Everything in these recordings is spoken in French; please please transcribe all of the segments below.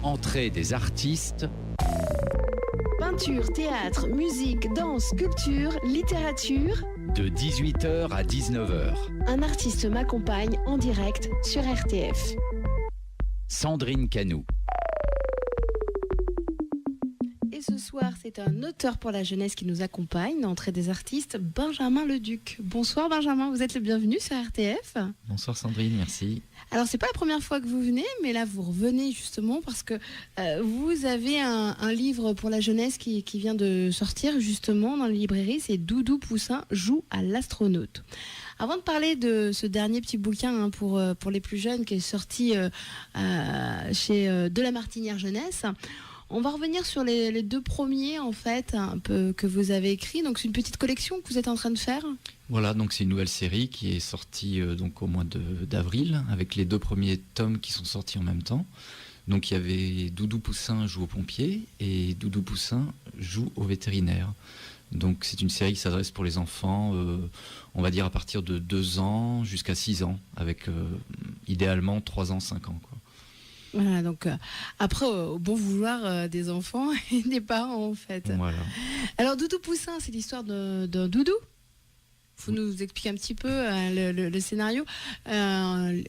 Entrée des artistes. Peinture, théâtre, musique, danse, sculpture, littérature. De 18h à 19h. Un artiste m'accompagne en direct sur RTF. Sandrine Canou. Et ce soir, c'est un auteur pour la jeunesse qui nous accompagne, l'entrée des artistes, Benjamin Leduc. Bonsoir Benjamin, vous êtes le bienvenu sur RTF. Bonsoir Sandrine, merci. Alors, c'est pas la première fois que vous venez, mais là, vous revenez justement parce que vous avez un livre pour la jeunesse qui vient de sortir justement dans les librairies. C'est Doudou Poussin joue à l'astronaute. Avant de parler de ce dernier petit bouquin pour les plus jeunes qui est sorti chez De la Martinière Jeunesse, on va revenir sur les deux premiers en fait, un peu que vous avez écrits. Donc c'est une petite collection que vous êtes en train de faire. Voilà, donc c'est une nouvelle série qui est sortie donc au mois d'avril avec les deux premiers tomes qui sont sortis en même temps. Donc il y avait Doudou Poussin joue aux pompiers et Doudou Poussin joue aux vétérinaires. Donc c'est une série qui s'adresse pour les enfants, on va dire à partir de 2 ans jusqu'à 6 ans, avec idéalement 3 ans, 5 ans, quoi. Voilà, donc après, au bon vouloir des enfants et des parents, en fait. Voilà. Alors, Doudou Poussin, c'est l'histoire d'un doudou. Vous nous expliquer un petit peu le scénario,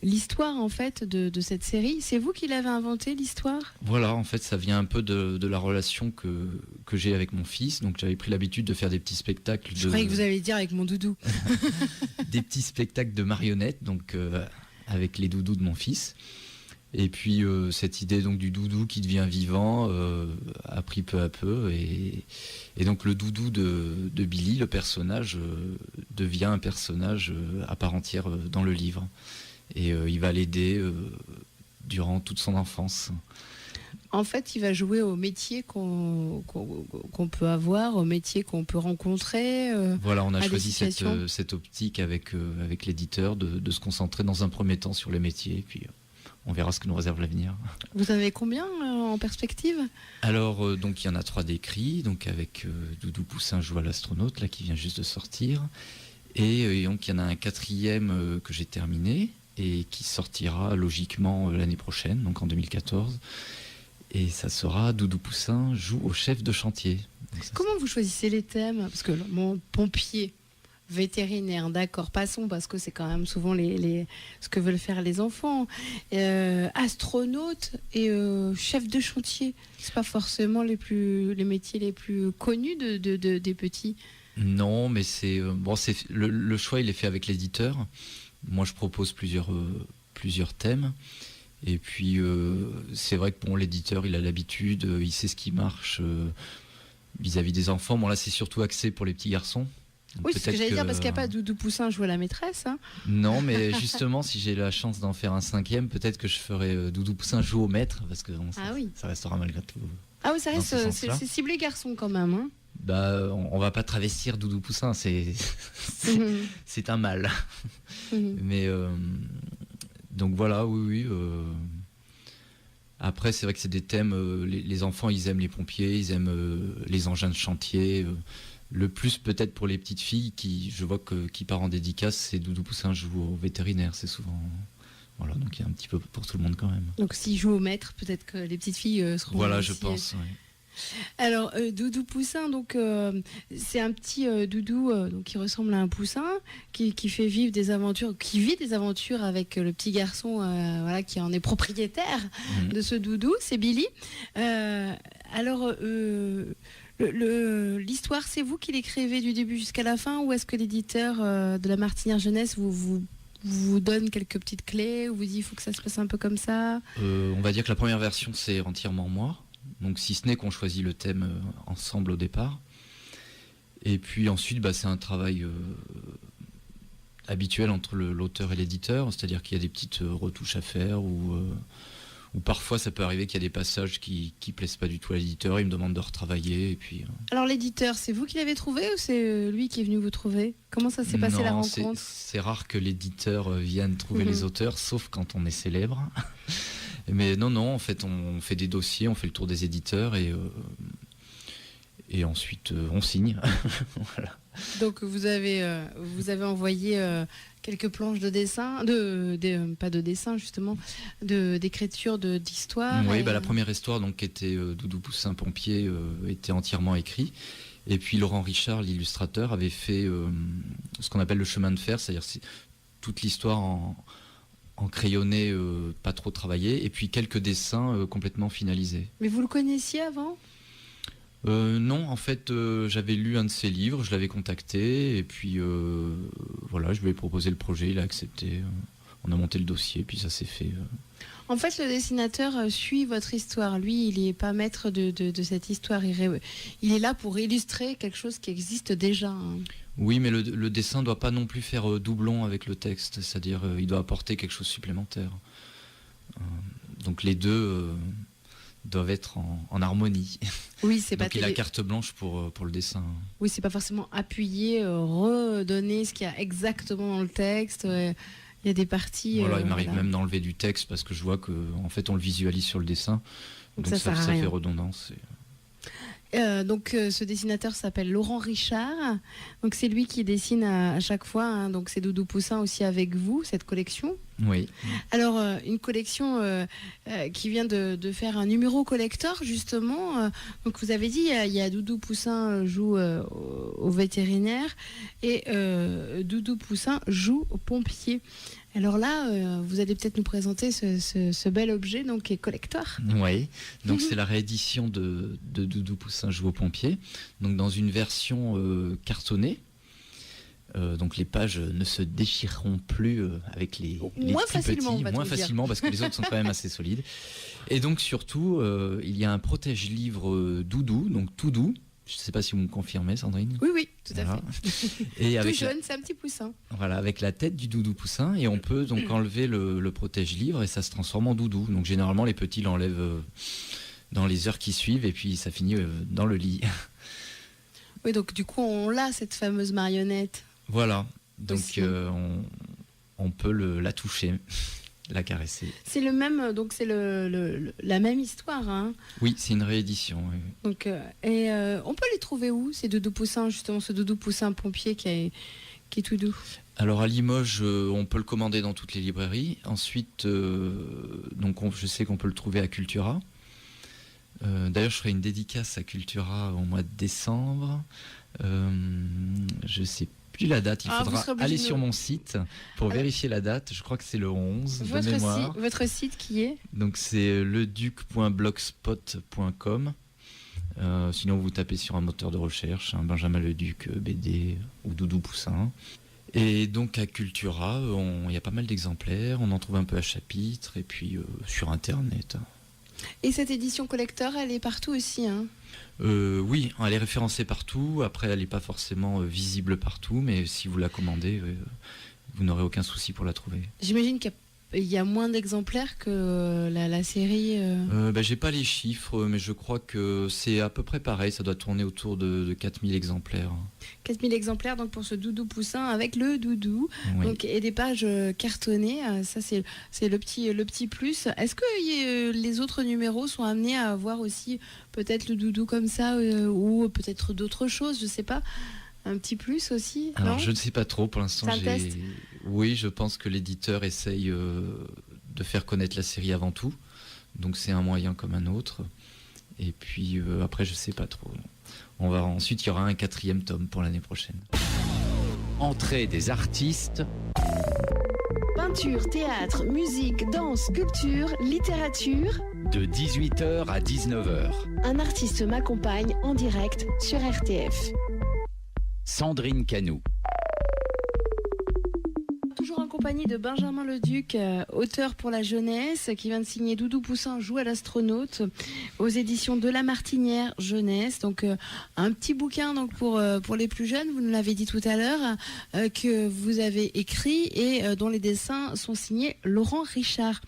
l'histoire, en fait, de cette série. C'est vous qui l'avez inventé, l'histoire ? Voilà, en fait, ça vient un peu de la relation que j'ai avec mon fils. Donc, j'avais pris l'habitude de faire des petits spectacles. Je croyais que vous alliez dire avec mon doudou. Des petits spectacles de marionnettes, donc avec les doudous de mon fils. Et puis cette idée donc du doudou qui devient vivant a pris peu à peu et donc le doudou de Billy, le personnage, devient un personnage à part entière dans le livre et il va l'aider durant toute son enfance. En fait, il va jouer au métier qu'on peut avoir, au métier qu'on peut rencontrer. Voilà, on a choisi cette optique avec l'éditeur de se concentrer dans un premier temps sur les métiers et puis on verra ce que nous réserve l'avenir. Vous avez combien en perspective ? Alors, donc il y en a 3 d'écrits, donc avec Doudou Poussin joue à l'astronaute, là qui vient juste de sortir. Et donc il y en a un 4e que j'ai terminé et qui sortira logiquement l'année prochaine, donc en 2014. Et ça sera Doudou Poussin joue au chef de chantier. Comment vous choisissez les thèmes ? Parce que mon pompier, vétérinaire, d'accord, passons parce que c'est quand même souvent ce que veulent faire les enfants. Astronaute et chef de chantier, c'est pas forcément les métiers les plus connus des petits. Non, mais c'est le choix il est fait avec l'éditeur. Moi je propose plusieurs thèmes. Et puis c'est vrai que l'éditeur il a l'habitude, il sait ce qui marche vis-à-vis des enfants. Bon là c'est surtout axé pour les petits garçons. Donc oui, c'est ce que j'allais dire, parce qu'il n'y a pas Doudou Poussin joue à la maîtresse. Hein. Non, mais justement, si j'ai la chance d'en faire un 5e, peut-être que je ferai Doudou Poussin joue au maître, parce que ça restera malgré tout. Ah oui, ça reste, c'est ciblé garçon quand même. Hein. Bah, on va pas travestir Doudou Poussin, c'est un mâle. Mais donc voilà, oui. Après, c'est vrai que c'est des thèmes. Les enfants, ils aiment les pompiers, ils aiment les engins de chantier. Le plus peut-être pour les petites filles je vois qui part en dédicace, c'est Doudou Poussin joue au vétérinaire, c'est souvent. Voilà, donc il y a un petit peu pour tout le monde quand même. Donc s'il joue au maître, peut-être que les petites filles seront. Voilà, aussi, je pense. Oui. Alors Doudou Poussin, donc c'est un petit doudou donc qui ressemble à un poussin, qui fait vivre des aventures, qui vit des aventures avec le petit garçon, voilà, qui en est propriétaire de ce doudou, c'est Billy. Alors l'histoire, c'est vous qui l'écrivez du début jusqu'à la fin, ou est-ce que l'éditeur de la Martinière Jeunesse vous donne quelques petites clés, ou vous dit il faut que ça se passe un peu comme ça ? On va dire que la première version c'est entièrement moi, donc si ce n'est qu'on choisit le thème ensemble au départ. Et puis ensuite c'est un travail habituel entre l'auteur et l'éditeur, c'est-à-dire qu'il y a des petites retouches à faire ou parfois ça peut arriver qu'il y a des passages qui plaisent pas du tout à l'éditeur, il me demande de retravailler et puis. Alors l'éditeur, c'est vous qui l'avez trouvé ou c'est lui qui est venu vous trouver ? Comment ça s'est passé la rencontre ? C'est rare que l'éditeur vienne trouver les auteurs, sauf quand on est célèbre. Mais non, en fait on fait des dossiers, on fait le tour des éditeurs et Et ensuite, on signe. Voilà. Donc vous avez envoyé quelques planches de dessin, pas de dessin justement, d'écriture, d'histoire. Oui, la première histoire donc, qui était Doudou Poussin Pompier était entièrement écrit. Et puis Laurent Richard, l'illustrateur, avait fait ce qu'on appelle le chemin de fer, c'est-à-dire toute l'histoire en crayonné, pas trop travaillé, et puis quelques dessins complètement finalisés. Mais vous le connaissiez avant ? Non, en fait, j'avais lu un de ses livres, je l'avais contacté, et puis voilà, je lui ai proposé le projet, il a accepté. On a monté le dossier, puis ça s'est fait. En fait, le dessinateur suit votre histoire. Lui, il n'est pas maître de cette histoire. Il est là pour illustrer quelque chose qui existe déjà. Hein. Oui, mais le dessin ne doit pas non plus faire doublon avec le texte, c'est-à-dire il doit apporter quelque chose de supplémentaire. Donc les deux doivent être en harmonie. Oui, c'est pas. Donc il a carte blanche pour le dessin. Oui, c'est pas forcément appuyer, redonner ce qu'il y a exactement dans le texte. Il y a des parties. Voilà, il m'arrive même d'enlever du texte parce que je vois que en fait on le visualise sur le dessin. Donc ça fait redondance. Donc ce dessinateur s'appelle Laurent Richard. Donc c'est lui qui dessine à chaque fois. Hein. Donc c'est Doudou Poussin aussi avec vous, cette collection. Oui. Alors une collection qui vient de faire un numéro collector justement. Donc vous avez dit il y a Doudou Poussin joue au vétérinaire et Doudou Poussin joue au pompier. Alors là, vous allez peut-être nous présenter ce bel objet donc, qui est collector. Oui, donc c'est la réédition de Doudou Poussin joue au pompier, donc dans une version cartonnée. Donc les pages ne se déchireront plus avec les moins plus facilement, petits, moins facilement parce que les autres sont quand même assez solides. Et donc surtout, il y a un protège-livre Doudou, donc tout doux. Je ne sais pas si vous me confirmez, Sandrine. Oui, tout à fait. Et avec tout jeune, c'est un petit poussin. Voilà, avec la tête du Doudou Poussin, et on peut donc enlever le protège-livre et ça se transforme en doudou. Donc généralement, les petits l'enlèvent dans les heures qui suivent et puis ça finit dans le lit. Oui, donc du coup, on l'a, cette fameuse marionnette. Voilà, donc on peut la toucher. La caresser. C'est le même, donc c'est la même histoire. Hein. Oui, c'est une réédition. Oui. Donc, on peut les trouver où ces Doudou Poussin, justement, ce Doudou Poussin pompier qui est tout doux? Alors à Limoges, on peut le commander dans toutes les librairies. Ensuite, je sais qu'on peut le trouver à Cultura. D'ailleurs, je ferai une dédicace à Cultura au mois de décembre. Je sais plus la date, il faudra aller sur mon site pour vérifier la date. Je crois que c'est le 11 de mémoire. Votre site qui est ? Donc c'est leduc.blogspot.com. Sinon vous tapez sur un moteur de recherche, Benjamin Leduc, BD ou Doudou Poussin. Et donc à Cultura, il y a pas mal d'exemplaires, on en trouve un peu à chapitre et puis sur internet. Et cette édition collector, elle est partout aussi, hein ? Oui, elle est référencée partout. Après, elle n'est pas forcément visible partout, mais si vous la commandez, vous n'aurez aucun souci pour la trouver. J'imagine qu'il y a moins d'exemplaires que la série. J'ai pas les chiffres, mais je crois que c'est à peu près pareil. Ça doit tourner autour de 4000 exemplaires. 4000 exemplaires donc pour ce Doudou Poussin avec le doudou, oui. Donc, et des pages cartonnées. Ça, c'est le petit plus. Est-ce que les autres numéros sont amenés à avoir aussi peut-être le doudou comme ça ou peut-être d'autres choses, je sais pas. Un petit plus aussi. Alors non, je ne sais pas trop pour l'instant. Oui, je pense que l'éditeur essaye de faire connaître la série avant tout. Donc c'est un moyen comme un autre. Et puis après, je ne sais pas trop. Ensuite, il y aura un 4e tome pour l'année prochaine. Entrée des artistes. Peinture, théâtre, musique, danse, sculpture, littérature. De 18h à 19h. Un artiste m'accompagne en direct sur RTF. Sandrine Canou. Toujours en compagnie de Benjamin Leduc, auteur pour la jeunesse, qui vient de signer Doudou Poussin joue à l'astronaute aux éditions de La Martinière Jeunesse. Donc un petit bouquin donc pour les plus jeunes, vous nous l'avez dit tout à l'heure, que vous avez écrit et dont les dessins sont signés Laurent Richard.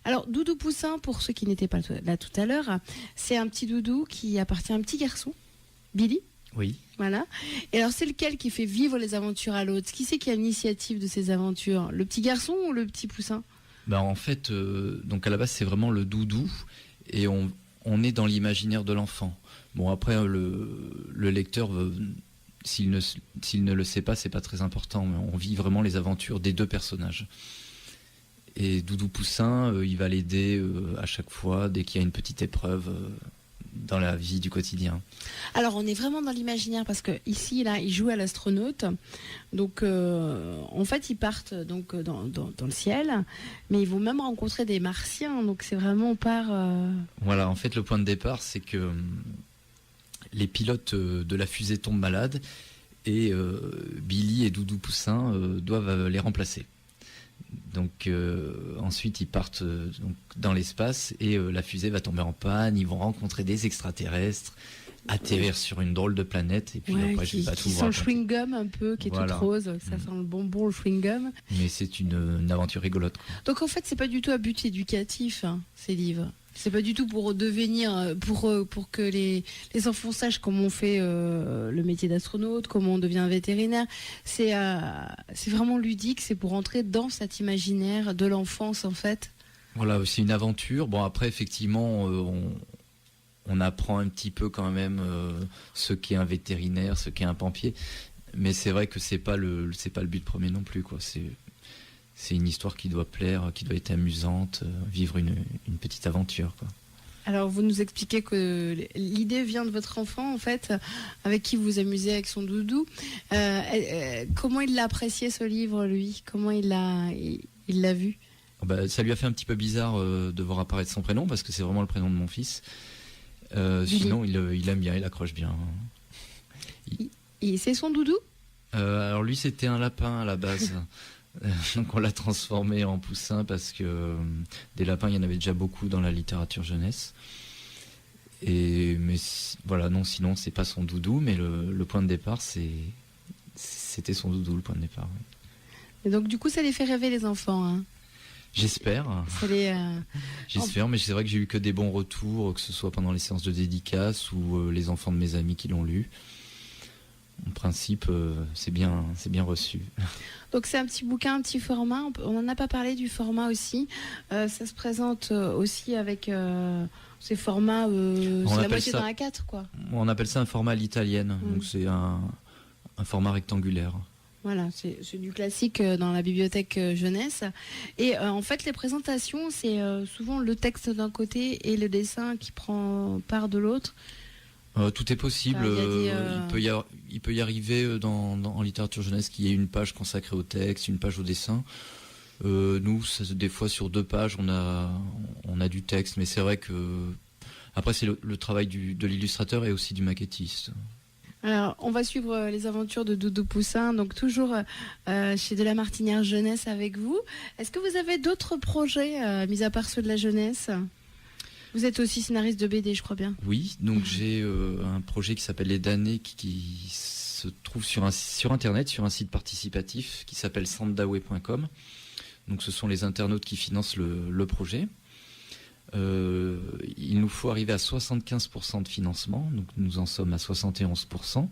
Alors Doudou Poussin, pour ceux qui n'étaient pas là tout à l'heure, c'est un petit doudou qui appartient à un petit garçon, Billy. Oui. Voilà. Et alors, c'est lequel qui fait vivre les aventures à l'autre ? Qui c'est qui a l'initiative de ces aventures ? Le petit garçon ou le petit poussin ? En fait, donc à la base, c'est vraiment le doudou. Et on on est dans l'imaginaire de l'enfant. Bon, après, le lecteur, s'il ne le sait pas, c'est pas très important, mais on vit vraiment les aventures des deux personnages. Et Doudou Poussin, il va l'aider à chaque fois, dès qu'il y a une petite épreuve dans la vie du quotidien. Alors on est vraiment dans l'imaginaire parce que ici là il joue à l'astronaute, donc en fait ils partent donc dans le ciel, mais ils vont même rencontrer des martiens, donc c'est vraiment par Voilà, en fait le point de départ c'est que les pilotes de la fusée tombent malades et Billy et Doudou Poussin doivent les remplacer. Donc ensuite ils partent donc, dans l'espace et la fusée va tomber en panne, ils vont rencontrer des extraterrestres, atterrir sur une drôle de planète et puis après je vais pas tout vous sent le raconter. chewing-gum un peu, qui est toute rose, ça sent le bonbon, le chewing-gum. Mais c'est une aventure rigolote, quoi. Donc en fait c'est pas du tout à but éducatif ces livres. C'est pas du tout pour devenir, pour que les enfants sachent comment on fait le métier d'astronaute, comment on devient vétérinaire. C'est vraiment ludique, c'est pour entrer dans cet imaginaire de l'enfance en fait. Voilà, c'est une aventure. Bon après effectivement on apprend un petit peu quand même ce qu'est un vétérinaire, ce qu'est un pompier. Mais c'est vrai que c'est pas le but premier non plus, quoi. C'est une histoire qui doit plaire, qui doit être amusante, vivre une petite aventure, quoi. Alors vous nous expliquez que l'idée vient de votre enfant en fait, avec qui vous vous amusez avec son doudou. Comment il l'a apprécié ce livre lui? Comment il l'a vu? Bah, ça lui a fait un petit peu bizarre de voir apparaître son prénom parce que c'est vraiment le prénom de mon fils. Sinon il aime bien, il accroche bien. Et c'est son doudou? Alors lui c'était un lapin à la base. Donc on l'a transformé en poussin parce que des lapins il y en avait déjà beaucoup dans la littérature jeunesse. Voilà, non, sinon c'est pas son doudou, mais le point de départ c'était son doudou, le point de départ. Oui. Et donc du coup ça les fait rêver les enfants, hein. J'espère. J'espère, mais c'est vrai que j'ai eu que des bons retours, que ce soit pendant les séances de dédicace ou les enfants de mes amis qui l'ont lu. En principe, c'est bien reçu. Donc c'est un petit bouquin, un petit format. On n'en a pas parlé du format aussi. Ça se présente aussi avec ces formats. C'est la moitié d'un A4, quoi. On appelle ça un format à l'italienne. Donc c'est un format rectangulaire. Voilà, c'est du classique dans la bibliothèque jeunesse. Et en fait, les présentations, c'est souvent le texte d'un côté et le dessin qui prend part de l'autre. Tout est possible. Il peut y arriver en littérature jeunesse qu'il y ait une page consacrée au texte, une page au dessin. Nous, des fois sur 2 pages, on a du texte, mais c'est vrai que après c'est le travail de l'illustrateur et aussi du maquettiste. Alors, on va suivre les aventures de Doudou Poussin, donc toujours chez De la Martinière Jeunesse avec vous. Est-ce que vous avez d'autres projets, mis à part ceux de la jeunesse ? Vous êtes aussi scénariste de BD, je crois bien. Oui, donc j'ai un projet qui s'appelle Les Damnés qui se trouve sur Internet, sur un site participatif qui s'appelle sandawe.com. Donc ce sont les internautes qui financent le projet. Il nous faut arriver à 75% de financement, donc nous en sommes à 71%.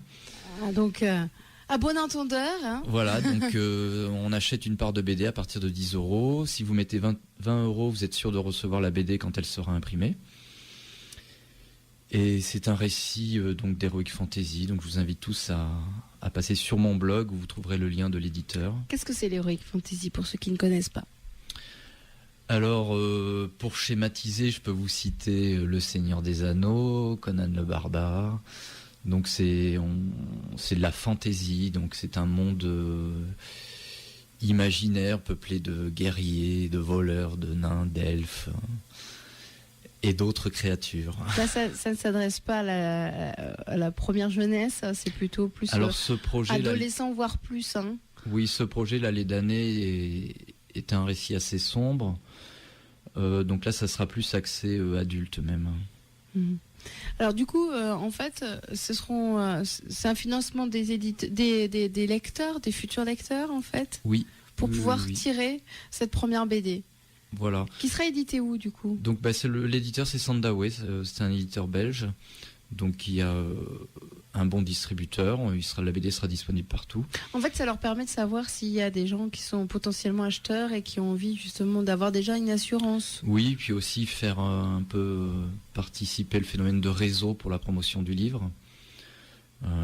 Donc à bon entendeur. Hein. Voilà, donc on achète une part de BD à partir de 10 €. Si vous mettez 20 €, vous êtes sûr de recevoir la BD quand elle sera imprimée. Et c'est un récit donc d'Heroic Fantasy, donc je vous invite tous à passer sur mon blog où vous trouverez le lien de l'éditeur. Qu'est-ce que c'est l'Heroic Fantasy pour ceux qui ne connaissent pas ? Alors, pour schématiser, je peux vous citer Le Seigneur des Anneaux, Conan le Barbare. Donc c'est de la fantaisie, donc c'est un monde imaginaire peuplé de guerriers, de voleurs, de nains, d'elfes et d'autres créatures. Là, ça ne s'adresse pas à la première jeunesse, c'est plutôt plus alors, ce projet, adolescent, voire plus. Hein. Oui, ce projet, là, Les Damnés, est un récit assez sombre. Donc là, ça sera plus axé adulte même. Mmh. Alors du coup, en fait, c'est un financement des lecteurs, des futurs lecteurs, en fait. Oui. Pour pouvoir tirer cette première BD. Voilà. Qui sera édité où, du coup ? Donc l'éditeur, c'est Sandawe, c'est un éditeur belge, donc qui a un bon distributeur. La BD sera disponible partout. En fait, ça leur permet de savoir s'il y a des gens qui sont potentiellement acheteurs et qui ont envie justement d'avoir déjà une assurance. Oui, puis aussi faire un peu participer le phénomène de réseau pour la promotion du livre.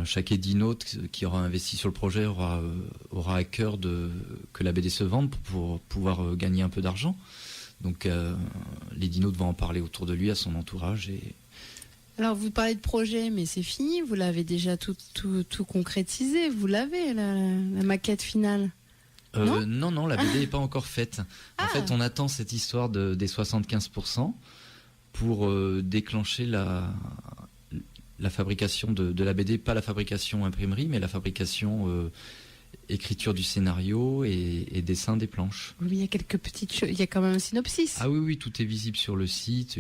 Chaque édinote qui aura investi sur le projet aura à cœur que la BD se vende pour pouvoir gagner un peu d'argent. Donc l'édinote va en parler autour de lui, à son entourage. Alors vous parlez de projet, mais c'est fini, vous l'avez déjà tout concrétisé, vous l'avez, la maquette finale. Non, la BD n'est pas encore faite. En fait, on attend cette histoire des 75% pour déclencher la fabrication de la BD, pas la fabrication imprimerie, mais la fabrication écriture du scénario et dessin des planches. Oui, il y a quelques petites choses, il y a quand même un synopsis. Ah oui, tout est visible sur le site,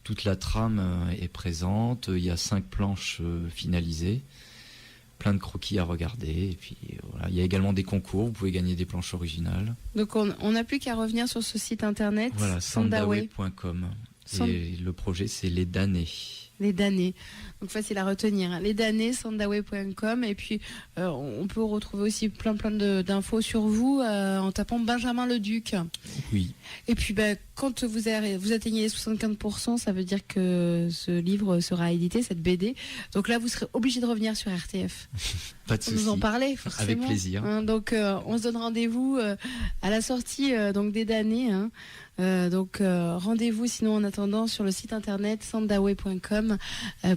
toute la trame est présente, il y a 5 planches finalisées, plein de croquis à regarder, et puis voilà, il y a également des concours, vous pouvez gagner des planches originales. Donc on n'a plus qu'à revenir sur ce site internet, voilà, sandaway.com. Et le projet, c'est Les Damnés. Les damnés, donc facile à retenir, hein. Les damnés, sandaway.com, et puis on peut retrouver aussi plein d'infos sur vous en tapant Benjamin Leduc. Oui. Et puis quand vous atteignez les 75%, ça veut dire que ce livre sera édité, cette BD. Donc là, vous serez obligé de revenir sur RTF. Pas de souci. Vous en parlez, forcément. Avec plaisir. Hein, donc on se donne rendez-vous à la sortie donc des damnés. Hein. Donc rendez-vous sinon en attendant sur le site internet sandaway.com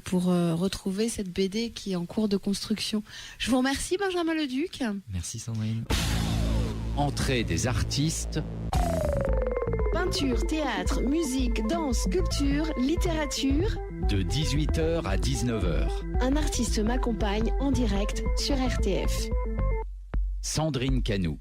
pour retrouver cette BD qui est en cours de construction. Je vous remercie Benjamin Leduc. Merci Sandrine. Entrée des artistes. Peinture, théâtre, musique, danse, sculpture, littérature. De 18h à 19h. Un artiste m'accompagne en direct sur RTF. Sandrine Canoux.